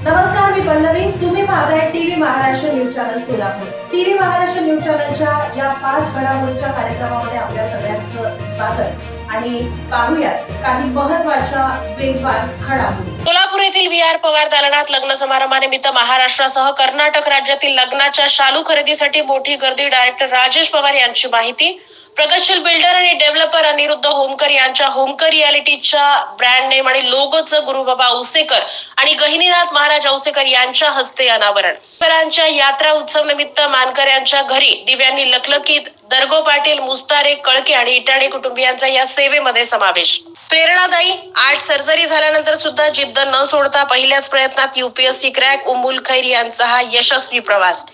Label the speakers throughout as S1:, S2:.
S1: नमस्कार, मी पल्लवी. तुम्ही पाहताय TV Maharashtra news channel Solapur. TV Maharashtra news चॅनलच्या या 5 घडामोडींच्या कार्यक्रमामध्ये आपल्या सगळ्यांचं स्वागत आणि पाहूयात काही महत्त्वाच्या वेगवान घडामोडी.
S2: सोलापूर येथील व्ही.आर. पवार दालनात लग्न समारंभानिमित्त महाराष्ट्रासह कर्नाटक राज्यातील लग्नाच्या शालू खरेदीसाठी मोठी गर्दी. डायरेक्टर राजेश पवार यांची माहिती. प्रगतशील बिल्डर आणि डेव्हलपर अनिरुद्ध होमकर यांच्या होमकर रियालिटीच्या ब्रँड नेम आणि लोगोचं गुरुबाबा औसेकर आणि गहिनीनाथ महाराज औसेकर यांच्या हस्ते अनावरण. परांच्या यात्रा उत्सव निमित्त मानकऱ्यांच्या घरी दिव्यांनी लखलखीत. दर्गो पाटील, मुस्तारे, कळके आणि इटाणे कुटुंबियांचा या सेवेमध्ये समावेश. प्रेरणादायी. 8 सर्जरी झाल्यानंतर सुद्धा जिद्द न सोडता पहिल्याच प्रयत्नात UPSC क्रॅक. उम्मुल खैर यांचा हा यशस्वी प्रवास.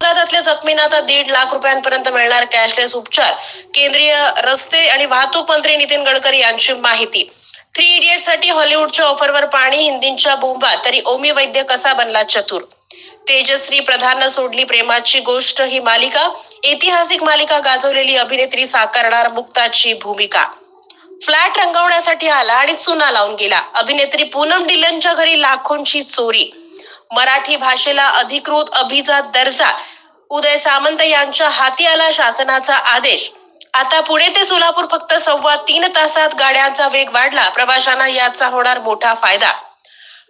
S2: अपघातातल्या जखमींना आता 1.5 लाख रुपयांपर्यंत मिळणार कॅशलेस उपचार. केंद्रीय रस्ते आणि वाहतूक मंत्री नितीन गडकरी यांची माहिती. 3 इडियट्स साठी हॉलिवूडच्या ऑफरवर पाणी. हिंदींच्या बोंबा तरी ओमी वैद्य कसा बनला चतुर. तेजश्री प्रधाननं सोडली प्रेमाची गोष्ट ही मालिका. ऐतिहासिक मालिका गाजवलेली अभिनेत्री साकारणार मुक्ताची भूमिका. फ्लॅट रंगवण्यासाठी आला आणि चुना लावून गेला. अभिनेत्री पूनम डिलनच्या घरी लाखोंची चोरी. मराठी भाषेला अधिकृत अभिजात दर्जा. उदय सामंत यांच्या हाती आला शासनाचा आदेश. आता पुणे ते सोलापूर फक्त 3.25 तासात गाड्यांचा वेग वाढला. प्रवाशांना याचा होणार मोठा फायदा.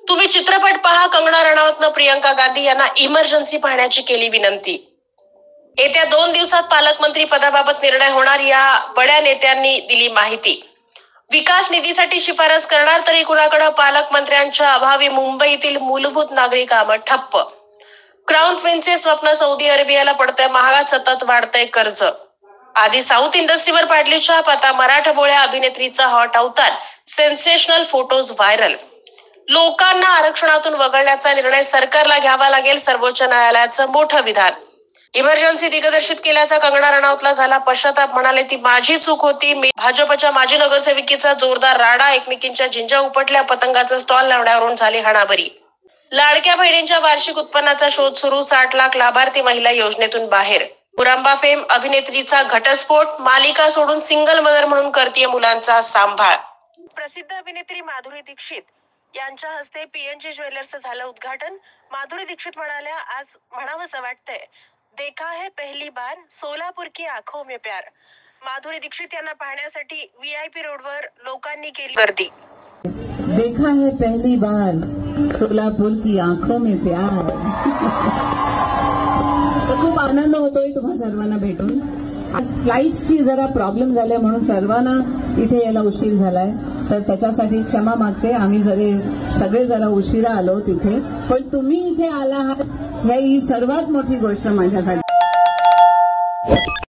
S2: तुम्ही चित्रपट पहा. कंगना रणावतनं प्रियंका गांधी यांना इमर्जन्सी पाहण्याची केली विनंती. येत्या 2 दिवसात पालकमंत्री पदाबाबत निर्णय होणार. या बड्या नेत्यांनी दिली माहिती. विकास निधीसाठी शिफारस करणार तरी कुणाकडे. पालकमंत्र्यांच्या अभावी मुंबईतील मूलभूत नागरी कामं ठप्प. क्राऊन प्रिन्सेस स्वप्न. सौदी अरेबियाला पडतंय महागात, सतत वाढतंय कर्ज. आधी साऊथ इंडस्ट्रीवर पाडली छाप, आता मराठमोळ्या अभिनेत्रीचा हॉट अवतार. Sensational photos viral. लोकांना आरक्षणातून वगळण्याचा निर्णय सरकारला घ्यावा लागेल. सर्वोच्च न्यायालयाचं मोठं विधान. इमर्जन्सी दिग्दर्शित केल्याचा कंगना रणावतला झाला पश्चाताप. म्हणाले ती माझी चूक होती. भाजपच्या माजी नगरसेविकेचा जोरदार राडा. एकमेकींच्या जिंजा उपटल्या. पतंगाचा स्टॉल लावण्यावरून झाली हाणामारी. लाडक्या बहिणींच्या वार्षिक उत्पन्नाचा शोध सुरू. 60 लाख लाभार्थी महिला योजनेतून बाहेर. पुरांबा फेम अभिनेत्रीचा घटस्फोट. मालिका सोडून सिंगल मदर म्हणून करतीये मुलांचा सांभाळ. प्रसिद्ध अभिनेत्री माधुरी दीक्षित यांच्या हस्ते PNG ज्वेलर्सचं झालं उद्घाटन. माधुरी दीक्षित म्हणाल्या, आज म्हणावंसं वाटतंय, देखा है पहली बार सोलापूर की आंखों में प्यार. माधुरी दीक्षित यांना पाहण्यासाठी VIP रोडवर लोकांनी केली गर्दी.
S3: देखा है पहली बार सोलापूर की आंखों में प्यार. खूप आनंद होतोय तुम्हा सर्वांना भेटून. आज फ्लाईट्सची जरा प्रॉब्लेम झाले म्हणून सर्वांना इथे यायला उशीर झालाय, तर त्याच्यासाठी क्षमा मागते. आम्ही सगळे जरा उशिरा आलो तिथे, पण तुम्ही इथे आला आहात ही सर्वात मोठी गोष्ट माझ्यासाठी.